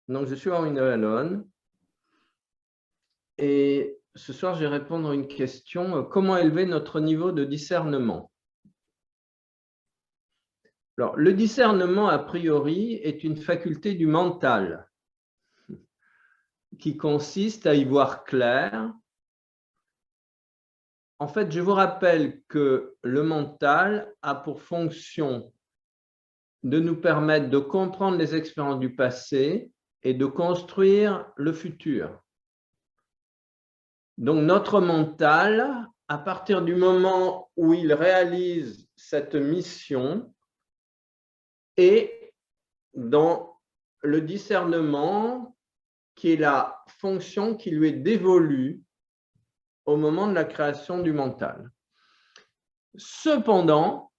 Donc, je suis Henri Noël et ce soir, je vais répondre à une question, comment élever notre niveau de discernement? Alors, le discernement, a priori, est une faculté du mental qui consiste à y voir clair. En fait, je vous rappelle que le mental a pour fonction de nous permettre de comprendre les expériences du passé et de construire le futur. Donc, notre mental, à partir du moment où il réalise cette mission, est dans le discernement qui est la fonction qui lui est dévolue au moment de la création du mental. Cependant,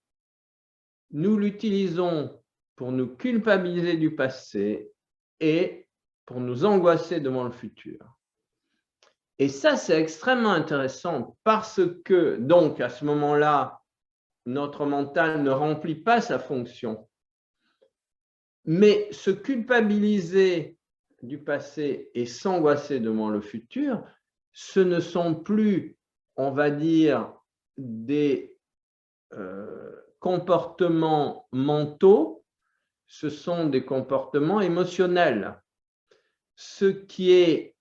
nous l'utilisons pour nous culpabiliser du passé et pour nous angoisser devant le futur. Et ça, c'est extrêmement intéressant parce que, donc, à ce moment-là, notre mental ne remplit pas sa fonction. Mais se culpabiliser du passé et s'angoisser devant le futur, ce ne sont plus, on va dire, des comportements mentaux, ce sont des comportements émotionnels. Ce qui est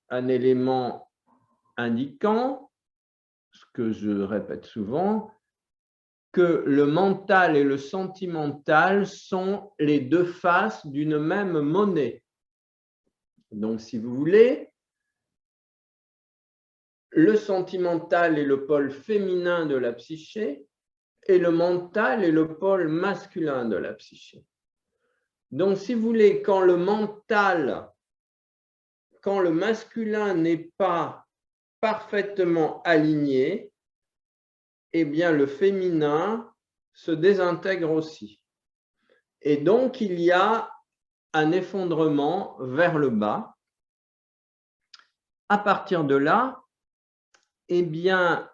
un élément indiquant, ce que je répète souvent, que le mental et le sentimental sont les deux faces d'une même monnaie. Donc, si vous voulez, le sentimental est le pôle féminin de la psyché et le mental est le pôle masculin de la psyché. Donc, si vous voulez, quand le masculin n'est pas parfaitement aligné, eh bien, le féminin se désintègre aussi. Et donc, il y a un effondrement vers le bas. À partir de là, eh bien,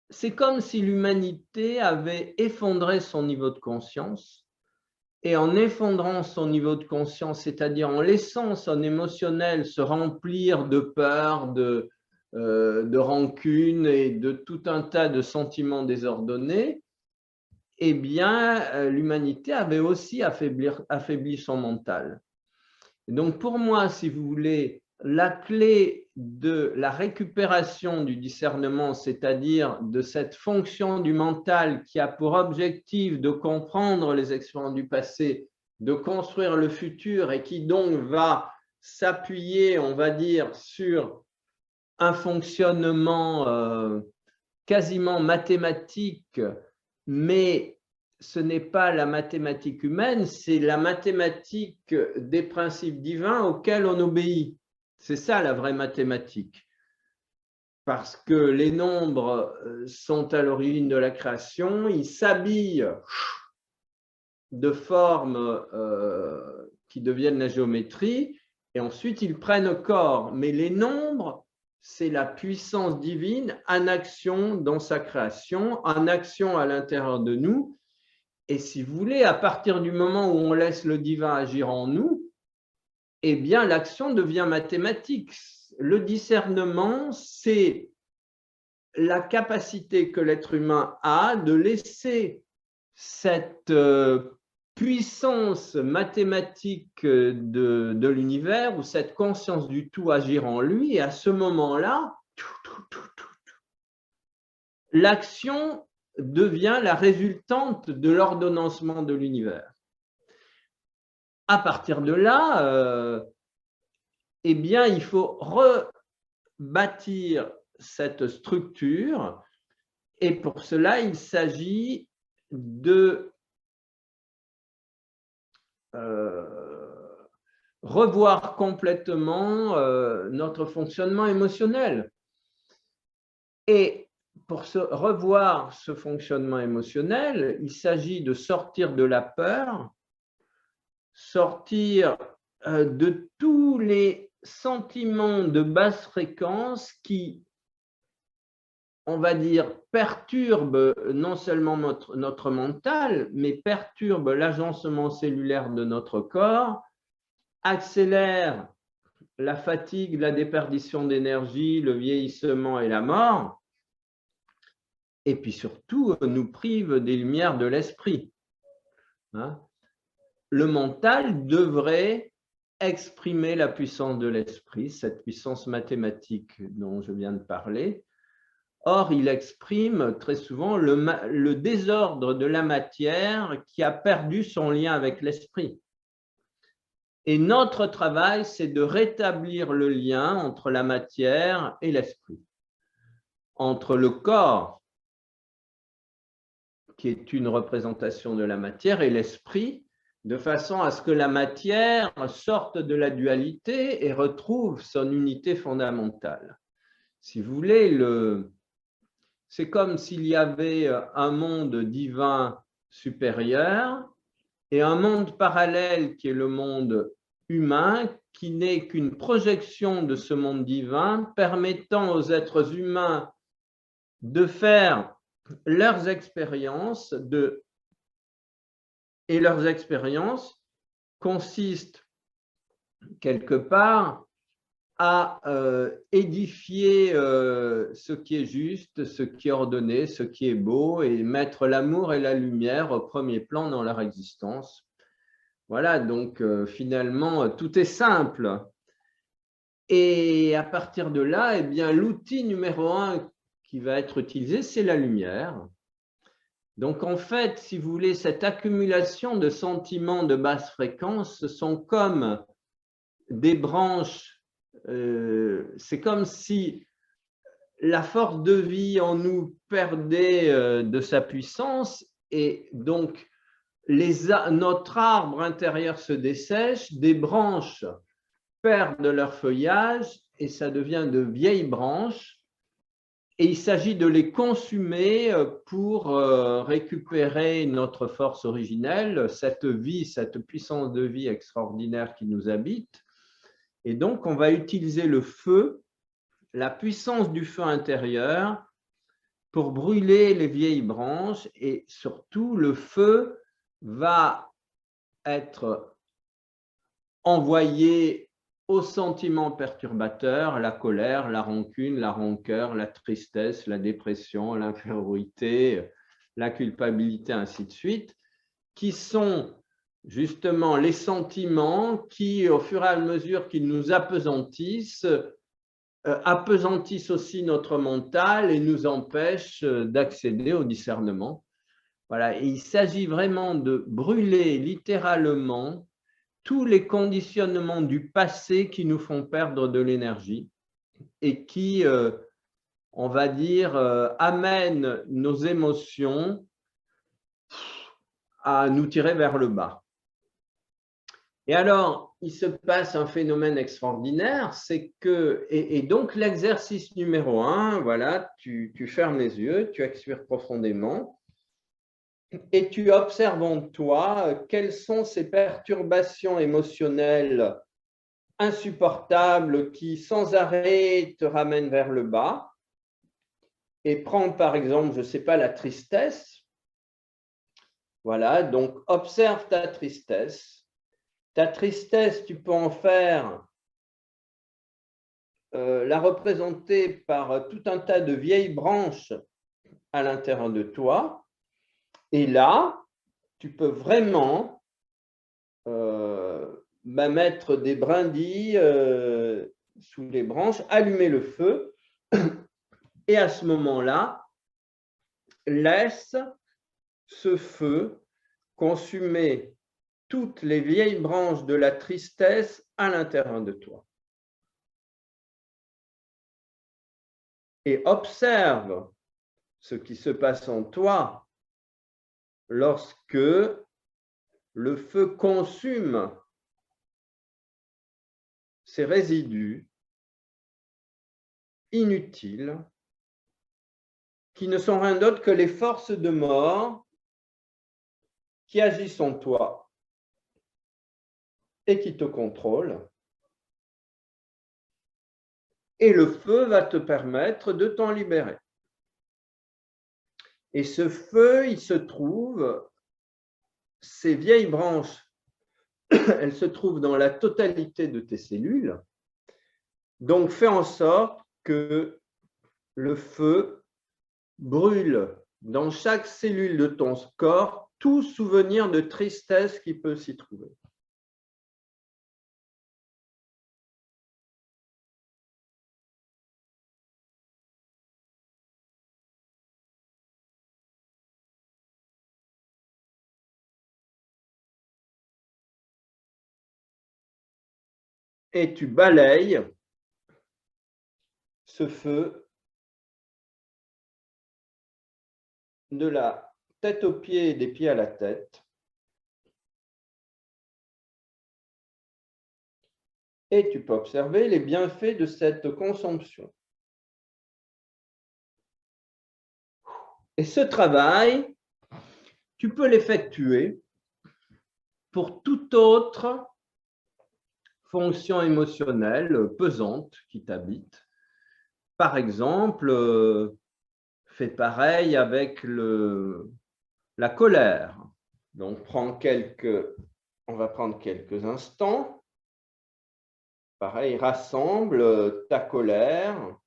c'est comme si l'humanité avait effondré son niveau de conscience. Et en effondrant son niveau de conscience, c'est-à-dire en laissant son émotionnel se remplir de peur, de rancune et de tout un tas de sentiments désordonnés, eh bien, l'humanité avait aussi affaibli son mental. Et donc, pour moi, si vous voulez, la clé de la récupération du discernement, c'est-à-dire de cette fonction du mental qui a pour objectif de comprendre les expériences du passé, de construire le futur et qui donc va s'appuyer, on va dire, sur un fonctionnement quasiment mathématique, mais ce n'est pas la mathématique humaine, c'est la mathématique des principes divins auxquels on obéit. C'est ça la vraie mathématique. Parce que les nombres sont à l'origine de la création, ils s'habillent de formes qui deviennent la géométrie, et ensuite ils prennent corps. Mais les nombres, c'est la puissance divine en action dans sa création, en action à l'intérieur de nous. Et si vous voulez, à partir du moment où on laisse le divin agir en nous, eh bien l'action devient mathématique. Le discernement, c'est la capacité que l'être humain a de laisser cette puissance mathématique de l'univers ou cette conscience du tout agir en lui, et à ce moment-là, l'action devient la résultante de l'ordonnancement de l'univers. À partir de là, eh bien, il faut rebâtir cette structure, et pour cela, il s'agit de revoir complètement notre fonctionnement émotionnel. Et pour revoir ce fonctionnement émotionnel, il s'agit de sortir de la peur, sortir de tous les sentiments de basse fréquence qui on va dire, perturbe non seulement notre mental, mais perturbe l'agencement cellulaire de notre corps, accélère la fatigue, la déperdition d'énergie, le vieillissement et la mort, et puis surtout nous prive des lumières de l'esprit. Hein? Le mental devrait exprimer la puissance de l'esprit, cette puissance mathématique dont je viens de parler. Or, il exprime très souvent le désordre de la matière qui a perdu son lien avec l'esprit. Et notre travail, c'est de rétablir le lien entre la matière et l'esprit, entre le corps, qui est une représentation de la matière, et l'esprit, de façon à ce que la matière sorte de la dualité et retrouve son unité fondamentale. Si vous voulez, c'est comme s'il y avait un monde divin supérieur et un monde parallèle qui est le monde humain, qui n'est qu'une projection de ce monde divin, permettant aux êtres humains de faire leurs expériences, et leurs expériences consistent quelque part à édifier ce qui est juste, ce qui est ordonné, ce qui est beau, et mettre l'amour et la lumière au premier plan dans leur existence. Voilà, donc finalement, tout est simple. Et à partir de là, eh bien, l'outil numéro 1 qui va être utilisé, c'est la lumière. Donc en fait, si vous voulez, cette accumulation de sentiments de basse fréquence, ce sont comme des branches, c'est comme si la force de vie en nous perdait de sa puissance, et donc notre arbre intérieur se dessèche, des branches perdent leur feuillage et ça devient de vieilles branches, et il s'agit de les consumer pour récupérer notre force originelle, cette vie, cette puissance de vie extraordinaire qui nous habite. Et donc, on va utiliser le feu, la puissance du feu intérieur, pour brûler les vieilles branches, et surtout, le feu va être envoyé aux sentiments perturbateurs, la colère, la rancune, la rancœur, la tristesse, la dépression, l'infériorité, la culpabilité, ainsi de suite, qui sont justement les sentiments qui, au fur et à mesure qu'ils nous apesantissent, apesantissent aussi notre mental et nous empêchent d'accéder au discernement. Voilà, et il s'agit vraiment de brûler littéralement tous les conditionnements du passé qui nous font perdre de l'énergie et qui, on va dire, amènent nos émotions à nous tirer vers le bas. Et alors, il se passe un phénomène extraordinaire, c'est que, et donc l'exercice numéro 1, voilà, tu fermes les yeux, tu expires profondément, et tu observes en toi quelles sont ces perturbations émotionnelles insupportables qui sans arrêt te ramènent vers le bas. Et prends par exemple, je ne sais pas, la tristesse. Voilà, donc observe ta tristesse. Ta tristesse, tu peux en faire, la représenter par tout un tas de vieilles branches à l'intérieur de toi. Et là, tu peux vraiment mettre des brindilles sous les branches, allumer le feu, et à ce moment-là, laisse ce feu consumer toutes les vieilles branches de la tristesse à l'intérieur de toi. Et observe ce qui se passe en toi lorsque le feu consume ces résidus inutiles qui ne sont rien d'autre que les forces de mort qui agissent en toi et qui te contrôlent. Et le feu va te permettre de t'en libérer. Et ce feu, il se trouve, ces vieilles branches, elles se trouvent dans la totalité de tes cellules. Donc, fais en sorte que le feu brûle dans chaque cellule de ton corps tout souvenir de tristesse qui peut s'y trouver. Et tu balayes ce feu de la tête aux pieds et des pieds à la tête. Et tu peux observer les bienfaits de cette consomption. Et ce travail, tu peux l'effectuer pour toute autre fonction émotionnelle pesante qui t'habite. Par exemple, fais pareil avec la colère. Donc, on va prendre quelques instants. Pareil, rassemble ta colère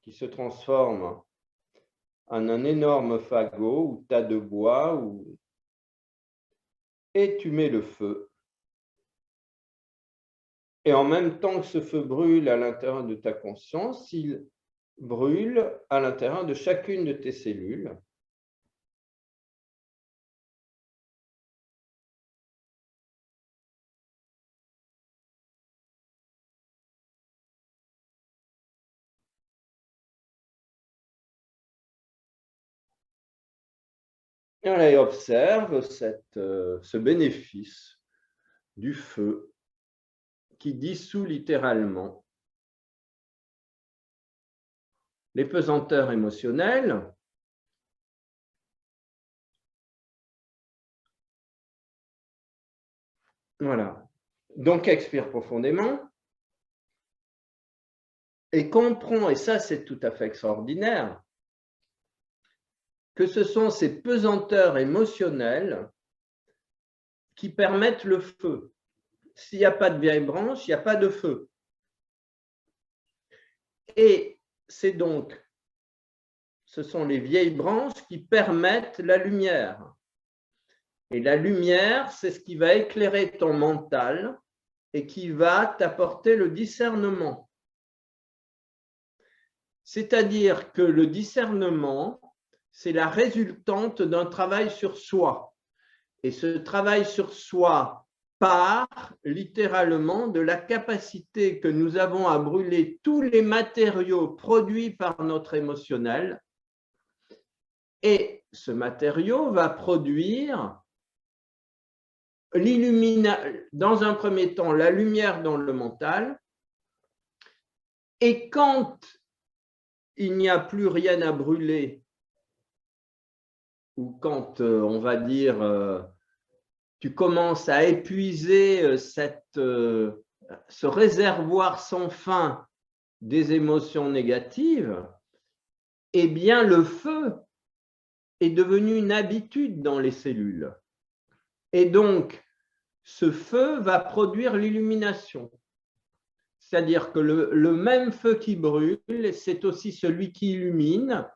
qui se transforme en un énorme fagot ou tas de bois et tu mets le feu. Et en même temps que ce feu brûle à l'intérieur de ta conscience, il brûle à l'intérieur de chacune de tes cellules. Et observe ce bénéfice du feu qui dissout littéralement les pesanteurs émotionnelles. Voilà. Donc, expire profondément et comprends, et ça c'est tout à fait extraordinaire, que ce sont ces pesanteurs émotionnelles qui permettent le feu. S'il n'y a pas de vieille branche, il n'y a pas de feu. Et ce sont les vieilles branches qui permettent la lumière. Et la lumière, c'est ce qui va éclairer ton mental et qui va t'apporter le discernement. C'est-à-dire que le discernement, c'est la résultante d'un travail sur soi. Et ce travail sur soi part littéralement de la capacité que nous avons à brûler tous les matériaux produits par notre émotionnel. Et ce matériau va produire dans un premier temps la lumière dans le mental. Et quand il n'y a plus rien à brûler, ou quand, on va dire, tu commences à épuiser ce réservoir sans fin des émotions négatives, eh bien, le feu est devenu une habitude dans les cellules. Et donc, ce feu va produire l'illumination. C'est-à-dire que le même feu qui brûle, c'est aussi celui qui illumine.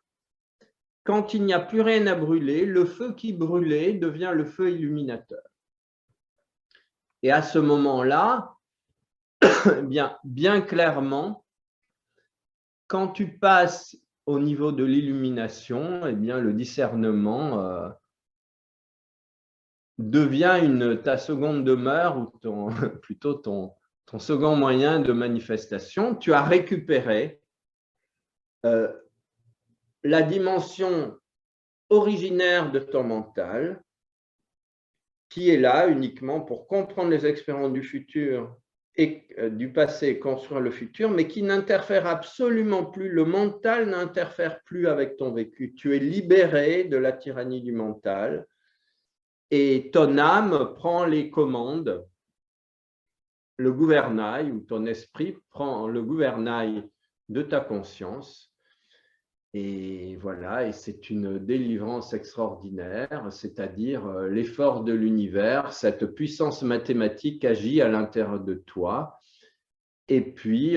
Quand il n'y a plus rien à brûler, le feu qui brûlait devient le feu illuminateur. Et à ce moment-là, bien clairement, quand tu passes au niveau de l'illumination, eh bien, le discernement devient ta seconde demeure ou plutôt ton second moyen de manifestation. Tu as récupéré la dimension originaire de ton mental qui est là uniquement pour comprendre les expériences du futur et du passé, construire le futur, mais qui n'interfère absolument plus, le mental n'interfère plus avec ton vécu. Tu es libéré de la tyrannie du mental et ton âme prend les commandes, le gouvernail, ou ton esprit prend le gouvernail de ta conscience Et voilà, et c'est une délivrance extraordinaire, c'est-à-dire l'effort de l'univers, cette puissance mathématique agit à l'intérieur de toi, et puis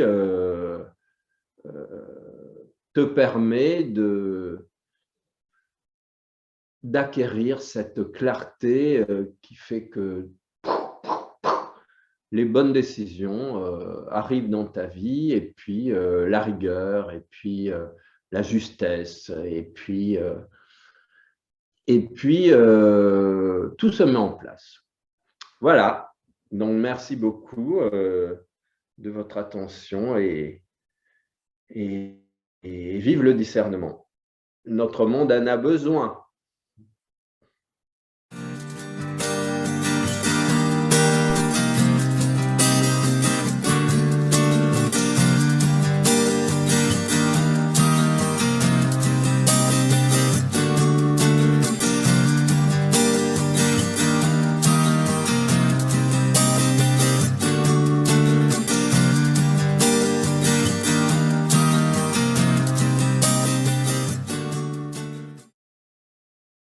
te permet d'acquérir cette clarté qui fait que les bonnes décisions arrivent dans ta vie, et puis la rigueur, et puis la justesse, et puis tout se met en place. Voilà, donc merci beaucoup de votre attention, et, et vive le discernement. Notre monde en a besoin.